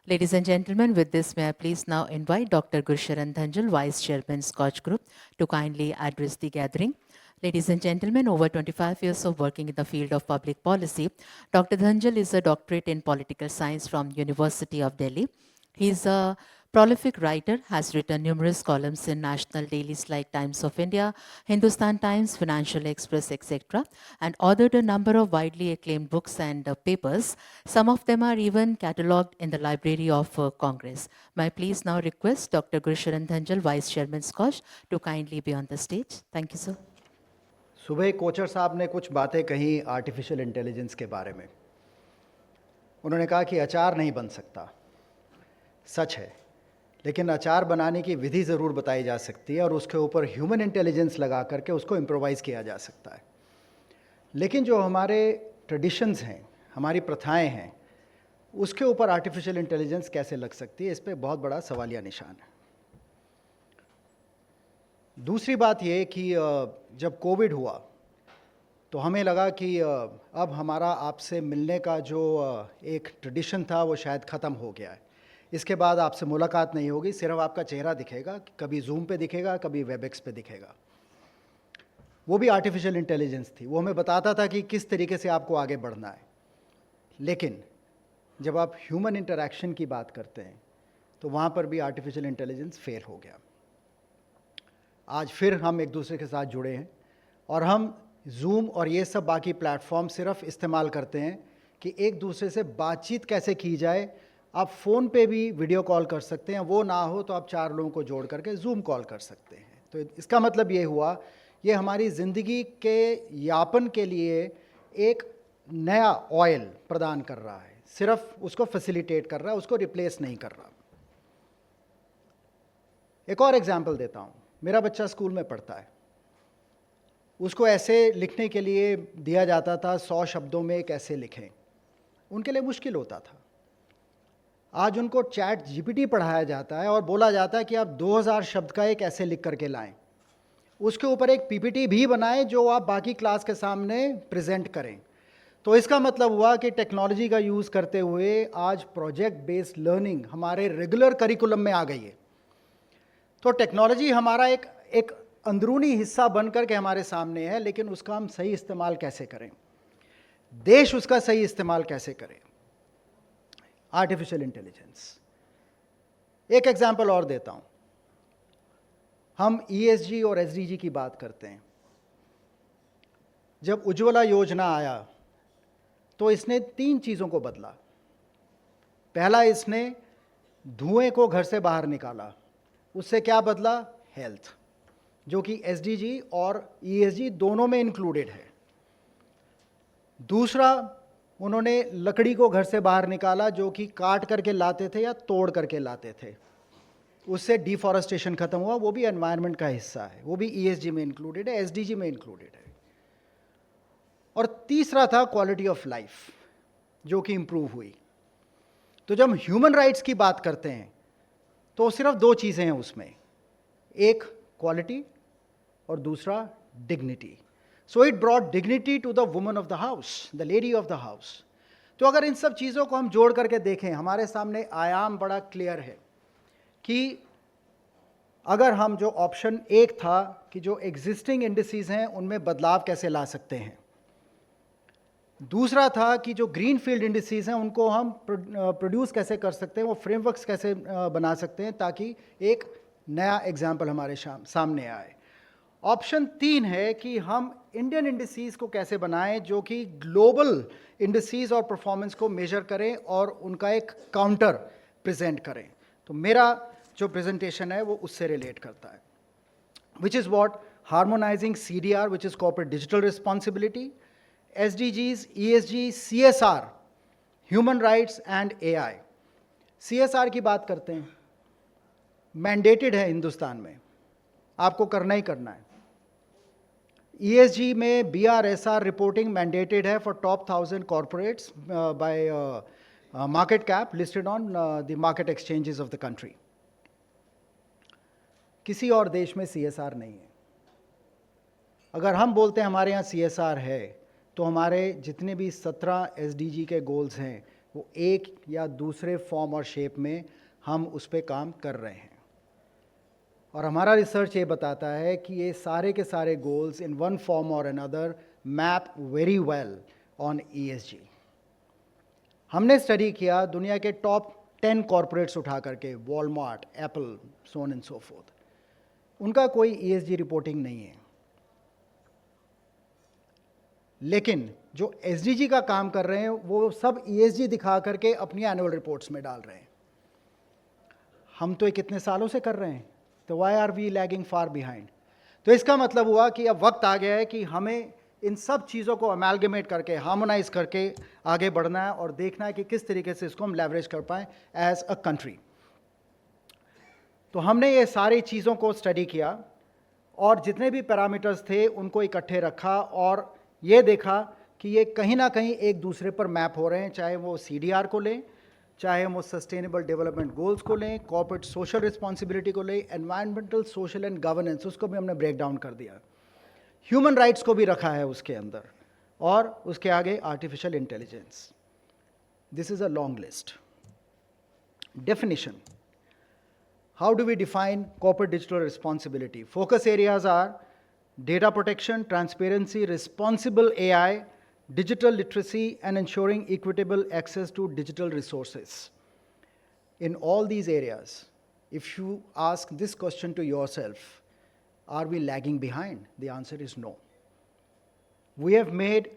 Ladies and gentlemen, with this, may I please now invite Dr. Gursharan Dhanjal, Vice Chairman, SKOCH Group, to kindly address the gathering. Ladies and gentlemen, over 25 years of working in the field of public policy, Dr. Dhanjal is a doctorate in political science from University of Delhi. He is a prolific writer, has written numerous columns in national dailies like Times of India, Hindustan Times, Financial Express, etc., and authored a number of widely acclaimed books and papers. Some of them are even catalogued in the Library of Congress. May I please now request Dr. Gursharan Dhanjal, Vice Chairman SKOCH, to kindly be on the stage. Thank you, sir. सुबह कोचर साहब ने कुछ बातें कही artificial intelligence के बारे में। उन्होंने कहा कि अचार नहीं बन सकता, सच है, लेकिन अचार बनाने की विधि ज़रूर बताई जा सकती है और उसके ऊपर ह्यूमन इंटेलिजेंस लगा करके उसको इम्प्रोवाइज़ किया जा सकता है। लेकिन जो हमारे ट्रेडिशंस हैं, हमारी प्रथाएं हैं, उसके ऊपर आर्टिफिशियल इंटेलिजेंस कैसे लग सकती है, इस पर बहुत बड़ा सवालिया निशान है। दूसरी बात ये कि जब कोविड हुआ तो हमें लगा कि अब हमारा आपसे मिलने का जो एक ट्रेडिशन था वो शायद ख़त्म हो गया है। इसके बाद आपसे मुलाकात नहीं होगी, सिर्फ आपका चेहरा दिखेगा, कभी जूम पे दिखेगा, कभी वेबएक्स पे दिखेगा। वो भी आर्टिफिशियल इंटेलिजेंस थी, वो हमें बताता था कि किस तरीके से आपको आगे बढ़ना है। लेकिन जब आप ह्यूमन इंटरैक्शन की बात करते हैं तो वहाँ पर भी आर्टिफिशियल इंटेलिजेंस फेल हो गया। आज फिर हम एक दूसरे के साथ जुड़े हैं और हम जूम और ये सब बाकी प्लेटफॉर्म सिर्फ इस्तेमाल करते हैं कि एक दूसरे से बातचीत कैसे की जाए। आप फ़ोन पे भी वीडियो कॉल कर सकते हैं, वो ना हो तो आप 4 लोगों को जोड़ करके जूम कॉल कर सकते हैं। तो इसका मतलब ये हुआ, ये हमारी ज़िंदगी के यापन के लिए एक नया ऑयल प्रदान कर रहा है, सिर्फ उसको फैसिलिटेट कर रहा है, उसको रिप्लेस नहीं कर रहा। एक और एग्जाम्पल देता हूँ। मेरा बच्चा स्कूल में पढ़ता है, उसको ऐसे लिखने के लिए दिया जाता था 100 शब्दों में एक ऐसे लिखें, उनके लिए मुश्किल होता था। आज उनको चैट जीपीटी पढ़ाया जाता है और बोला जाता है कि आप 2000 शब्द का एक ऐसे लिख करके लाएं, उसके ऊपर एक पीपीटी भी बनाएं जो आप बाकी क्लास के सामने प्रेजेंट करें। तो इसका मतलब हुआ कि टेक्नोलॉजी का यूज़ करते हुए आज प्रोजेक्ट बेस्ड लर्निंग हमारे रेगुलर करिकुलम में आ गई है। तो टेक्नोलॉजी हमारा एक अंदरूनी हिस्सा बन कर के हमारे सामने है, लेकिन उसका हम सही इस्तेमाल कैसे करें, देश उसका सही इस्तेमाल कैसे करें। आर्टिफिशियल इंटेलिजेंस, एक एग्जांपल और देता हूं। हम ईएसजी और एसडीजी की बात करते हैं। जब उज्ज्वला योजना आया तो इसने 3 चीज़ों को बदला। पहला, इसने धुएं को घर से बाहर निकाला, उससे क्या बदला? हेल्थ, जो कि एसडीजी और ईएसजी दोनों में इंक्लूडेड है। दूसरा, उन्होंने लकड़ी को घर से बाहर निकाला, जो कि काट करके लाते थे या तोड़ करके लाते थे, उससे डिफॉरेस्टेशन खत्म हुआ, वो भी एनवायरनमेंट का हिस्सा है, वो भी ईएसजी में इंक्लूडेड है, एसडीजी में इंक्लूडेड है। और तीसरा था क्वालिटी ऑफ लाइफ, जो कि इंप्रूव हुई। तो जब हम ह्यूमन राइट्स की बात करते हैं तो सिर्फ 2 चीज़ें हैं उसमें, एक क्वालिटी और दूसरा dignity. So it brought dignity to the woman of the house, the lady of the house. तो अगर इन सब चीज़ों को हम जोड़ करके देखें, हमारे सामने आयाम बड़ा क्लियर है कि अगर हम जो ऑप्शन 1 था कि जो एग्जिस्टिंग इंडिसेस हैं उनमें बदलाव कैसे ला सकते हैं, दूसरा था कि जो ग्रीन फील्ड इंडिसेस हैं उनको हम प्रोड्यूस कैसे कर सकते हैं, वो फ्रेमवर्क्स कैसे बना सकते हैं ताकि एक नया एग्जाम्पल हमारे सामने आए। ऑप्शन 3 है कि हम इंडियन इंडिसेस को कैसे बनाएं जो कि ग्लोबल इंडिसेस और परफॉर्मेंस को मेजर करें और उनका एक काउंटर प्रेजेंट करें। तो मेरा जो प्रेजेंटेशन है वो उससे रिलेट करता है, which is what harmonising CDR, which is corporate digital responsibility, SDGs, ESG, CSR, human rights and AI। CSR की बात करते हैं, मैंडेटेड है हिंदुस्तान में, आपको करना ही करना है। ESG में BRSR रिपोर्टिंग मैंडेटेड है for top 1000 corporates bye market cap listed on the market exchanges of the country. किसी और देश में CSR नहीं है। अगर हम बोलते हैं हमारे यहाँ CSR है, तो हमारे जितने भी 17 SDG के गोल्स हैं वो एक या दूसरे फॉर्म और शेप में हम उस पर काम कर रहे हैं। और हमारा रिसर्च ये बताता है कि ये सारे के सारे गोल्स इन वन फॉर्म और another map very well on ESG। हमने स्टडी किया दुनिया के टॉप 10 कॉरपोरेट्स उठा करके, Walmart, Apple, so on and so fourth, उनका कोई ESG रिपोर्टिंग नहीं है। लेकिन जो SDG का काम कर रहे हैं वो सब ESG दिखा करके अपनी एनुअल रिपोर्ट्स में डाल रहे हैं। हम तो ये कितने सालों से कर रहे हैं, तो why are we lagging far behind? तो इसका मतलब हुआ कि अब वक्त आ गया है कि हमें इन सब चीज़ों को अमेलगमेट करके, हार्मोनाइज करके आगे बढ़ना है और देखना है कि किस तरीके से इसको हम लेवरेज कर पाएँ एज अ कंट्री। तो हमने ये सारी चीज़ों को स्टडी किया और जितने भी पैरामीटर्स थे उनको इकट्ठे रखा और ये देखा कि ये कहीं ना कहीं एक दूसरे पर मैप हो रहे हैं, चाहे वो CDR को लें, चाहे हम वो सस्टेनेबल डेवलपमेंट गोल्स को लें, कॉर्पोरेट सोशल रिस्पॉन्सिबिलिटी को लें, एनवायरमेंटल, सोशल एंड गवर्नेंस, उसको भी हमने ब्रेक डाउन कर दिया, ह्यूमन राइट्स को भी रखा है उसके अंदर, और उसके आगे artificial intelligence. This is a long list. Definition, how do we define corporate digital responsibility? Focus areas are data protection, transparency, responsible AI, digital literacy, and ensuring equitable access to digital resources. In all these areas, if you ask this question to yourself, are we lagging behind? The answer is no. We have made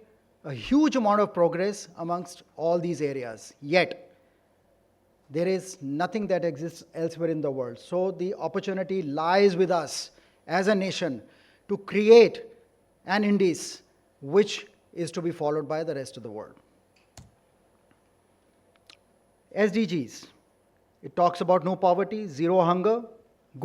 a huge amount of progress amongst all these areas, yet there is nothing that exists elsewhere in the world. So the opportunity lies with us as a nation to create an indice which is to be followed by the rest of the world. SDGs, it talks about no poverty, zero hunger,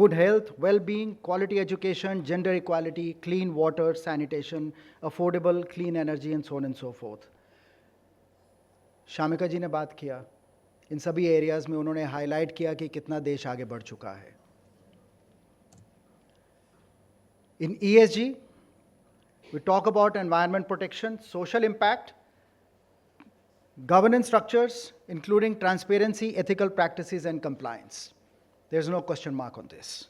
good health, well-being, quality education, gender equality, clean water, sanitation, affordable, clean energy, and so on and so forth. शामिका जी ने बात किया, इन सभी areas में उन्होंने highlight किया कि कितना देश आगे बढ़ चुका है। इन ESG, we talk about environment protection, social impact, governance structures, including transparency, ethical practices, and compliance. There's no question mark on this.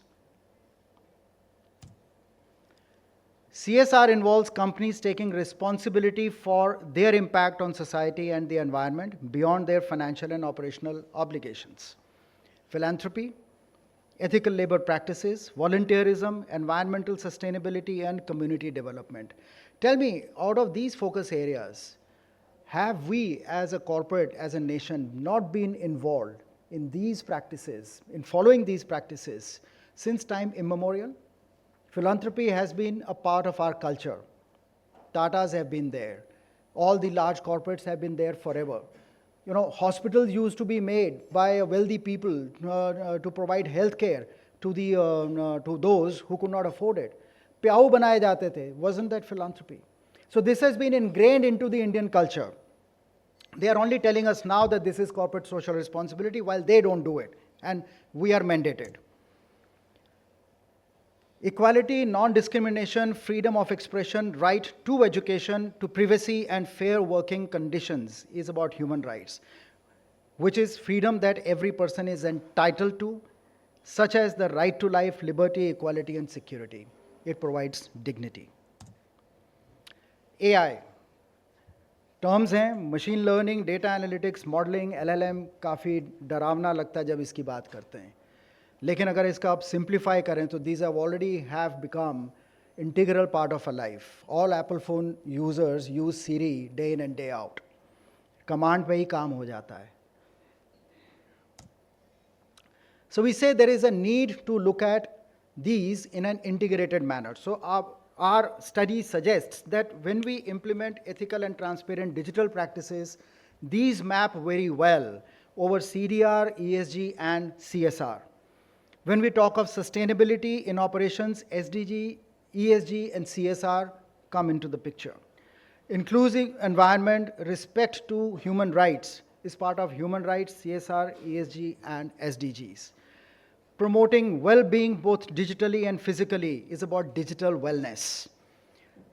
CSR involves companies taking responsibility for their impact on society and the environment beyond their financial and operational obligations. Philanthropy, ethical labor practices, volunteerism, environmental sustainability, and community development. Tell me, out of these focus areas, have we as a corporate, as a nation, not been involved in these practices, in following these practices since time immemorial? Philanthropy has been a part of our culture. Tatas have been there. All the large corporates have been there forever. You know, hospitals used to be made by wealthy people to provide health care to those who could not afford it. Pyau banaye jate the. Wasn't that philanthropy? So this has been ingrained into the Indian culture. They are only telling us now that this is corporate social responsibility while they don't do it, and we are mandated. Equality, non-discrimination, freedom of expression, right to education, to privacy, and fair working conditions is about human rights, which is freedom that every person is entitled to, such as the right to life, liberty, equality, and security. It provides dignity. AI. Terms हैं, machine learning, data analytics, modelling, LLM, काफ़ी डरावना लगता है जब इसकी बात करते हैं, लेकिन अगर इसका आप सिंप्लीफाई करें तो these have already have become integral part of a life. All Apple phone users use Siri day in and day out, command पे ही काम हो जाता है। So we say there is a need to look at these in an integrated manner. So our study suggests that when we implement ethical and transparent digital practices, these map very well over CDR, ESG, and CSR. When we talk of sustainability in operations, SDG, ESG, and CSR come into the picture. Inclusive environment, respect to human rights is part of human rights, CSR, ESG, and SDGs. Promoting well-being both digitally and physically is about digital wellness.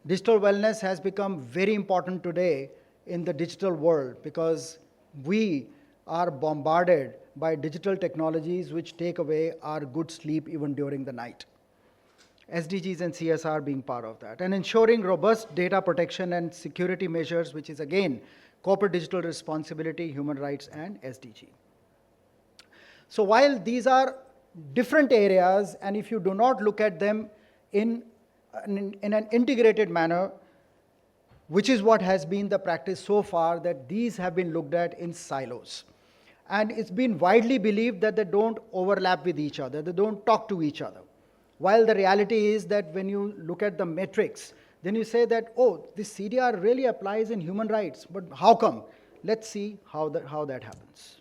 Digital wellness has become very important today in the digital world because we are bombarded by digital technologies which take away our good sleep even during the night. SDGs and CSR being part of that. And ensuring robust data protection and security measures, which is again corporate digital responsibility, human rights, and SDG. So while these are different areas, and if you do not look at them in an integrated manner, which is what has been the practice so far, that these have been looked at in silos. And it's been widely believed that they don't overlap with each other, they don't talk to each other. While the reality is that when you look at the metrics, then you say that, oh, this CDR really applies in human rights, but how come? Let's see how that happens.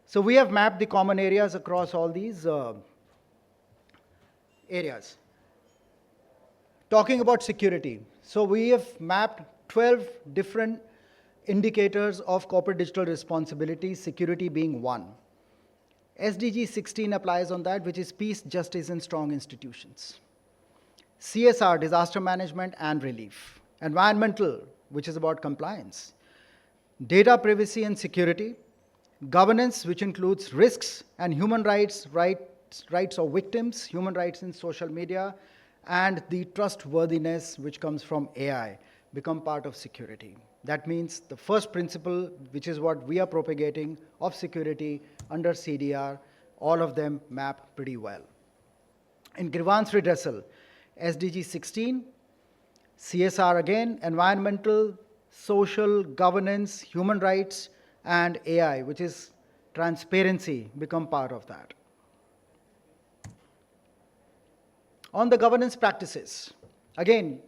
So we have mapped the common areas across all these areas. Talking about security, so we have mapped 12 different indicators of corporate digital responsibility, security being one. SDG 16 applies on that, which is peace, justice, and strong institutions. CSR, disaster management and relief. Environmental, which is about compliance. Data privacy and security. Governance, which includes risks and human rights, rights of victims, human rights in social media, and the trustworthiness which comes from AI become part of security. That means the first principle, which is what we are propagating of security under CDR, all of them map pretty well. In grievance redressal, SDG 16, CSR again, environmental, social, governance, human rights, and AI, which is transparency, become part of that. On the governance practices, again,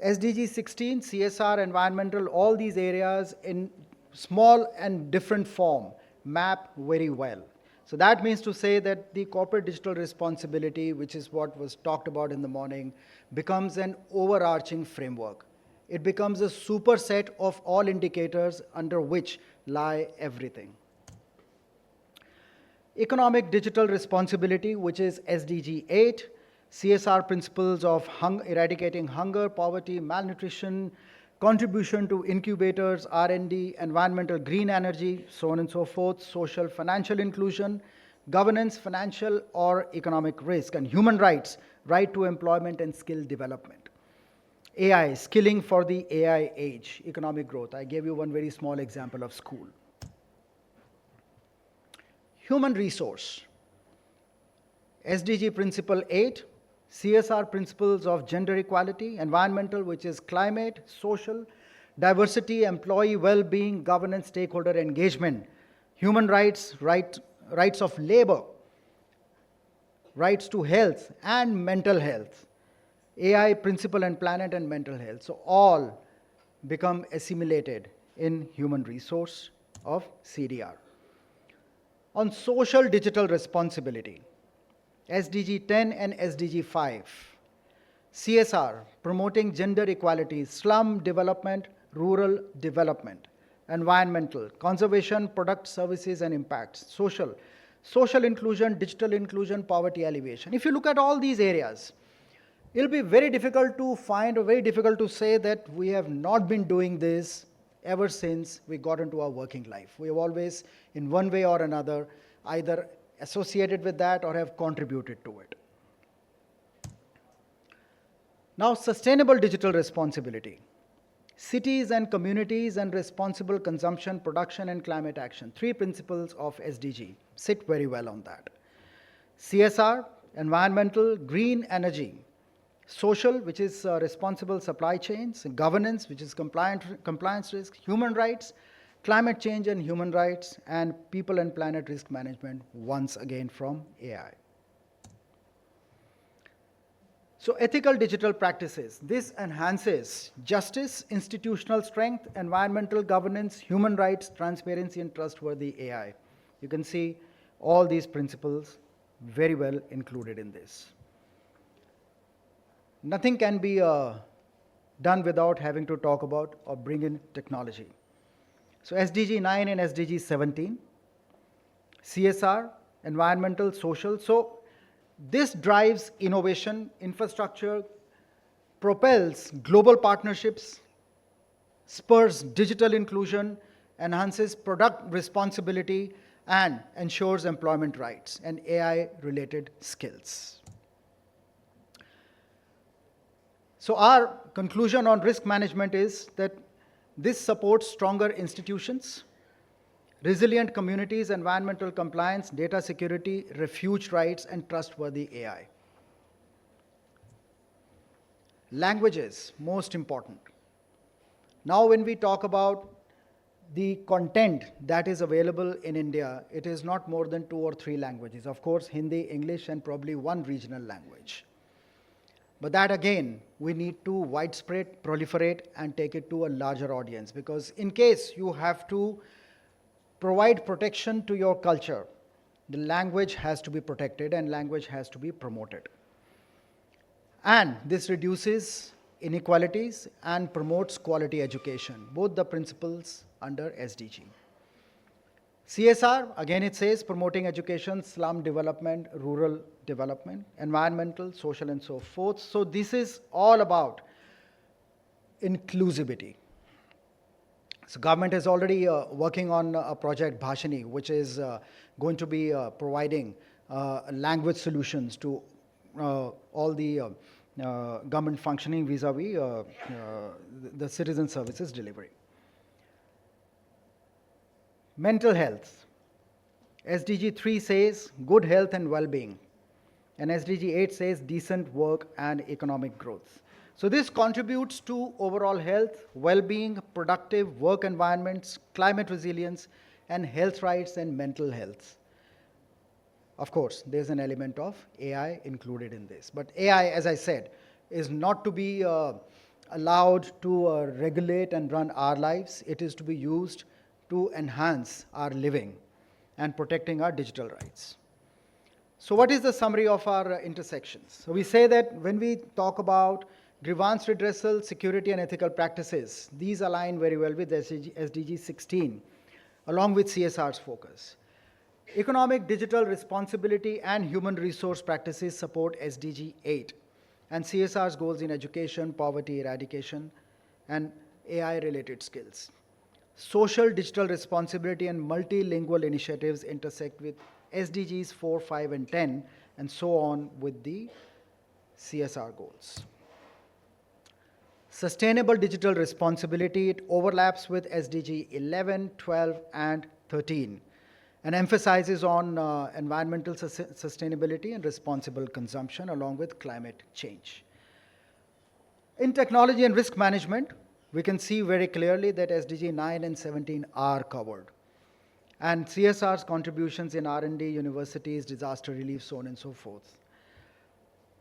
SDG 16, CSR, environmental, all these areas in small and different form map very well. So that means to say that the corporate digital responsibility, which is what was talked about in the morning, becomes an overarching framework. It becomes a superset of all indicators under which lie everything. Economic digital responsibility, which is SDG 8, CSR principles of eradicating hunger, poverty, malnutrition, contribution to incubators, R&D, environmental green energy, so on and so forth, social financial inclusion, governance, financial or economic risk, and human rights, right to employment and skill development. AI, skilling for the AI age, economic growth. I gave you one very small example of school. Human resource, SDG principle 8, CSR principles of gender equality, environmental, which is climate, social, diversity, employee well-being, governance, stakeholder engagement, human rights, rights of labor, rights to health and mental health, AI principle and planet and mental health. So all become assimilated in human resource of CDR. On social digital responsibility, SDG 10 and SDG 5. CSR, promoting gender equality, slum development, rural development. Environmental, conservation, product, services, and impacts. Social inclusion, digital inclusion, poverty alleviation. If you look at all these areas, it'll be very difficult to find or very difficult to say that we have not been doing this ever since we got into our working life. We have always, in one way or another, either associated with that or have contributed to it. Now, sustainable digital responsibility. Cities and communities and responsible consumption, production, and climate action. 3 principles of SDG sit very well on that. CSR, environmental, green energy. Social, which is responsible supply chains. Governance, which is compliance risk. Human rights, climate change and human rights, and people and planet risk management, once again from AI. So ethical digital practices. This enhances justice, institutional strength, environmental governance, human rights, transparency, and trustworthy AI. You can see all these principles very well included in this. Nothing can be done without having to talk about or bring in technology. So SDG 9 and SDG 17, CSR, environmental, social. So this drives innovation, infrastructure, propels global partnerships, spurs digital inclusion, enhances product responsibility, and ensures employment rights and AI-related skills. So our conclusion on risk management is that this supports stronger institutions, resilient communities, environmental compliance, data security, refuge rights, and trustworthy AI. Languages, most important. Now when we talk about the content that is available in India, it is not more than 2 or 3 languages. Of course, Hindi, English, and probably 1 regional language. But that again, we need to widespread, proliferate, and take it to a larger audience, because in case you have to provide protection to your culture, the language has to be protected and language has to be promoted. And this reduces inequalities and promotes quality education, both the principles under SDG. CSR, again it says promoting education, slum development, rural development, environmental, social, and so forth. So this is all about inclusivity. So government is already working on a project Bhashini, which is going to be providing language solutions to all the government functioning vis-a-vis the citizen services delivery. Mental health. SDG 3 says good health and well-being, and SDG 8 says decent work and economic growth. So this contributes to overall health, well-being, productive work environments, climate resilience, and health rights and mental health. Of course, there's an element of AI included in this. But AI, as I said, is not to be allowed to regulate and run our lives. It is to be used to enhance our living and protecting our digital rights. So what is the summary of our intersections? So we say that when we talk about grievance redressal, security, and ethical practices, these align very well with SDG 16, along with CSR's focus. Economic, digital responsibility, and human resource practices support SDG 8, and CSR's goals in education, poverty eradication, and AI-related skills. Social digital responsibility and multilingual initiatives intersect with SDGs 4, 5, and 10, and so on with the CSR goals. Sustainable digital responsibility, it overlaps with SDG 11, 12, and 13, and emphasizes on environmental sustainability and responsible consumption along with climate change. In technology and risk management, we can see very clearly that SDG 9 and 17 are covered. And CSR's contributions in R&D, universities, disaster relief, so on and so forth.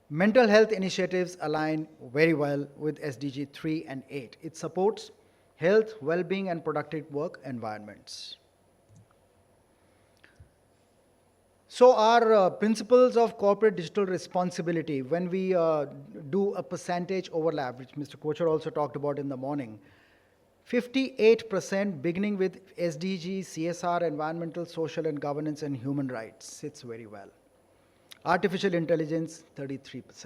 Mental health initiatives align very well with SDG 3 and 8. It supports health, well-being, and productive work environments. So our principles of corporate digital responsibility, when we do a percentage overlap, which Mr. Kochar also talked about in the morning, 58% beginning with SDG, CSR, environmental, social, and governance, and human rights sits very well. Artificial intelligence, 33%.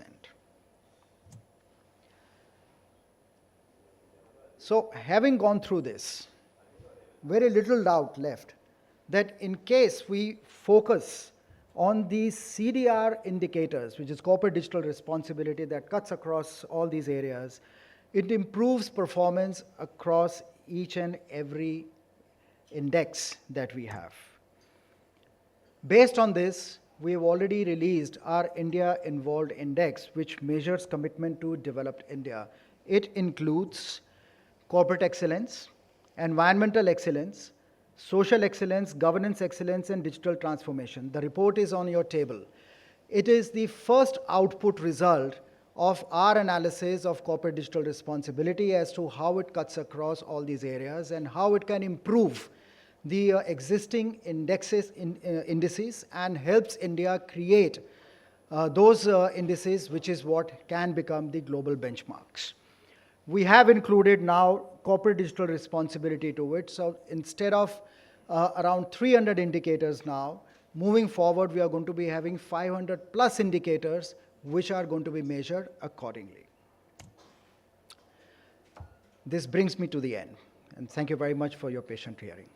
So having gone through this, very little doubt left that in case we focus on these CDR indicators, which is corporate digital responsibility that cuts across all these areas, it improves performance across each and every index that we have. Based on this, we have already released our India Involved Index, which measures commitment to developed India. It includes corporate excellence, environmental excellence, social excellence, governance excellence, and digital transformation. The report is on your table. It is the first output result of our analysis of corporate digital responsibility as to how it cuts across all these areas and how it can improve the existing indices and helps India create those indices, which is what can become the global benchmarks. We have included now corporate digital responsibility to it. So instead of around 300 indicators now, moving forward, we are going to be having 500 plus indicators which are going to be measured accordingly. This brings me to the end. and thank you very much for your patient hearing.